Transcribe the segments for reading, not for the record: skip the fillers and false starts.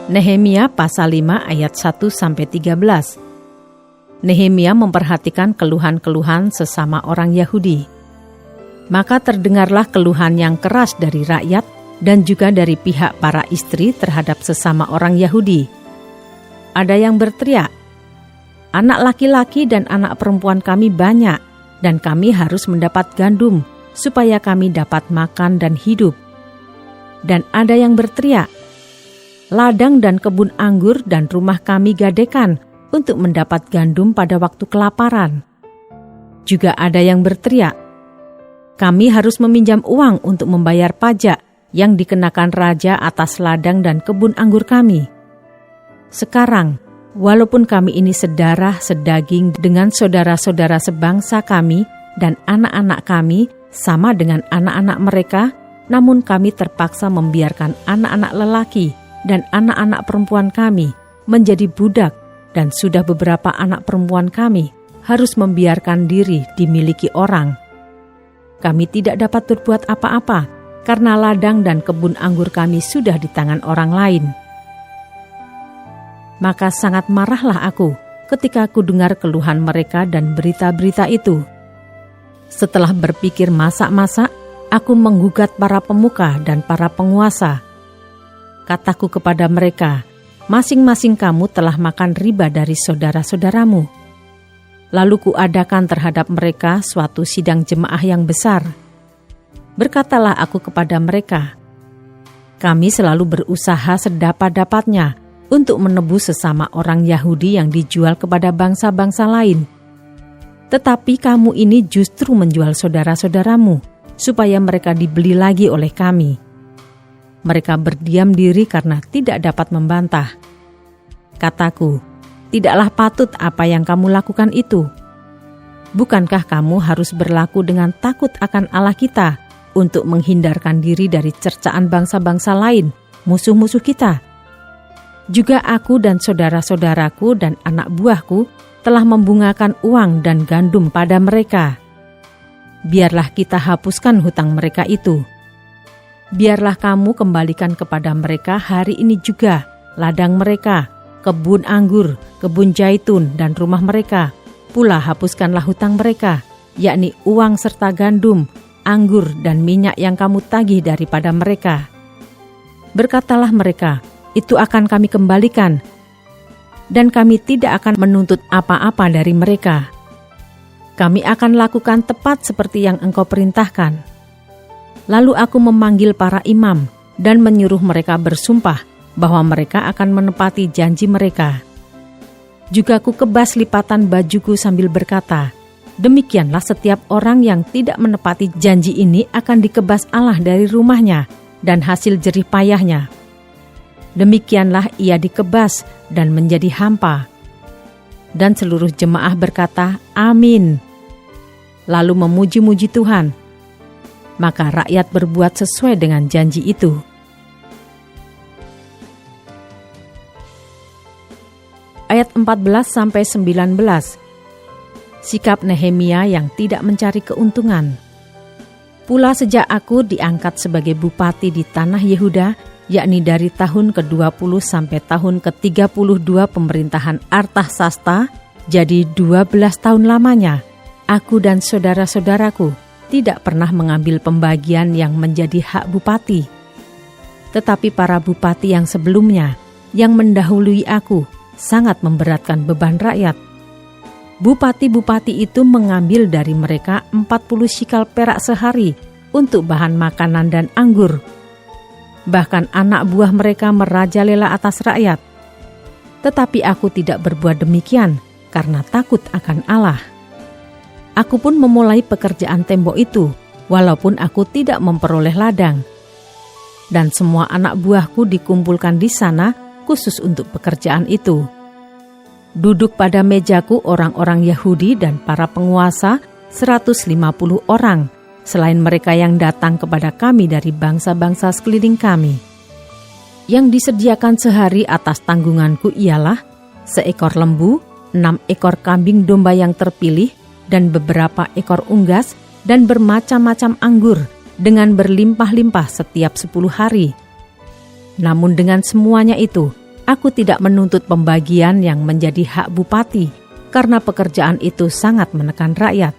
Nehemia pasal 5 ayat 1-13. Nehemia memperhatikan keluhan-keluhan sesama orang Yahudi. Maka terdengarlah keluhan yang keras dari rakyat dan juga dari pihak para istri terhadap sesama orang Yahudi. Ada yang berteriak, "Anak laki-laki dan anak perempuan kami banyak, dan kami harus mendapat gandum supaya kami dapat makan dan hidup." Dan ada yang berteriak, "Ladang dan kebun anggur dan rumah kami gadekan untuk mendapat gandum pada waktu kelaparan." Juga ada yang berteriak, "Kami harus meminjam uang untuk membayar pajak yang dikenakan raja atas ladang dan kebun anggur kami. Sekarang, walaupun kami ini sedarah sedaging dengan saudara-saudara sebangsa kami dan anak-anak kami sama dengan anak-anak mereka, namun kami terpaksa membiarkan anak-anak lelaki dan anak-anak perempuan kami menjadi budak, dan sudah beberapa anak perempuan kami harus membiarkan diri dimiliki orang. Kami tidak dapat berbuat apa-apa karena ladang dan kebun anggur kami sudah di tangan orang lain." Maka sangat marahlah aku ketika aku dengar keluhan mereka dan berita-berita itu. Setelah berpikir masak-masak, aku menggugat para pemuka dan para penguasa. Kataku kepada mereka, "Masing-masing kamu telah makan riba dari saudara-saudaramu." Lalu kuadakan terhadap mereka suatu sidang jemaah yang besar. Berkatalah aku kepada mereka, "Kami selalu berusaha sedapat-dapatnya untuk menebus sesama orang Yahudi yang dijual kepada bangsa-bangsa lain. Tetapi kamu ini justru menjual saudara-saudaramu, supaya mereka dibeli lagi oleh kami." Mereka berdiam diri karena tidak dapat membantah. Kataku, "Tidaklah patut apa yang kamu lakukan itu. Bukankah kamu harus berlaku dengan takut akan Allah kita untuk menghindarkan diri dari cercaan bangsa-bangsa lain, musuh-musuh kita? Juga aku dan saudara-saudaraku dan anak buahku telah membungakan uang dan gandum pada mereka. Biarlah kita hapuskan hutang mereka itu. Biarlah kamu kembalikan kepada mereka hari ini juga ladang mereka, kebun anggur, kebun jaitun, dan rumah mereka. Pula hapuskanlah hutang mereka, yakni uang serta gandum, anggur, dan minyak yang kamu tagih daripada mereka." Berkatalah mereka, "Itu akan kami kembalikan, dan kami tidak akan menuntut apa-apa dari mereka. Kami akan lakukan tepat seperti yang engkau perintahkan." Lalu aku memanggil para imam dan menyuruh mereka bersumpah bahwa mereka akan menepati janji mereka. Juga aku kebas lipatan bajuku sambil berkata, "Demikianlah setiap orang yang tidak menepati janji ini akan dikebas Allah dari rumahnya dan hasil jerih payahnya. Demikianlah ia dikebas dan menjadi hampa." Dan seluruh jemaah berkata, "Amin." Lalu memuji-muji Tuhan. Maka rakyat berbuat sesuai dengan janji itu. Ayat 14-19. Sikap Nehemia yang tidak mencari keuntungan. Pula sejak aku diangkat sebagai bupati di tanah Yehuda, yakni dari tahun ke-20 sampai tahun ke-32 pemerintahan Artasasta, jadi 12 tahun lamanya, aku dan saudara-saudaraku tidak pernah mengambil pembagian yang menjadi hak bupati. Tetapi para bupati yang sebelumnya, yang mendahului aku, sangat memberatkan beban rakyat. Bupati-bupati itu mengambil dari mereka 40 shikal perak sehari untuk bahan makanan dan anggur. Bahkan anak buah mereka merajalela atas rakyat. Tetapi aku tidak berbuat demikian karena takut akan Allah. Aku pun memulai pekerjaan tembok itu, walaupun aku tidak memperoleh ladang. Dan semua anak buahku dikumpulkan di sana khusus untuk pekerjaan itu. Duduk pada mejaku orang-orang Yahudi dan para penguasa 150 orang, selain mereka yang datang kepada kami dari bangsa-bangsa sekeliling kami. Yang disediakan sehari atas tanggunganku ialah seekor lembu, 6 ekor kambing domba yang terpilih, dan beberapa ekor unggas, dan bermacam-macam anggur, dengan berlimpah-limpah setiap 10 hari. Namun dengan semuanya itu, Aku tidak menuntut pembagian yang menjadi hak bupati, karena pekerjaan itu sangat menekan rakyat.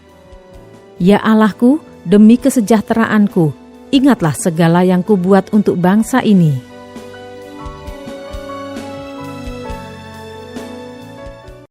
Ya Allahku, demi kesejahteraanku, ingatlah segala yang kubuat untuk bangsa ini.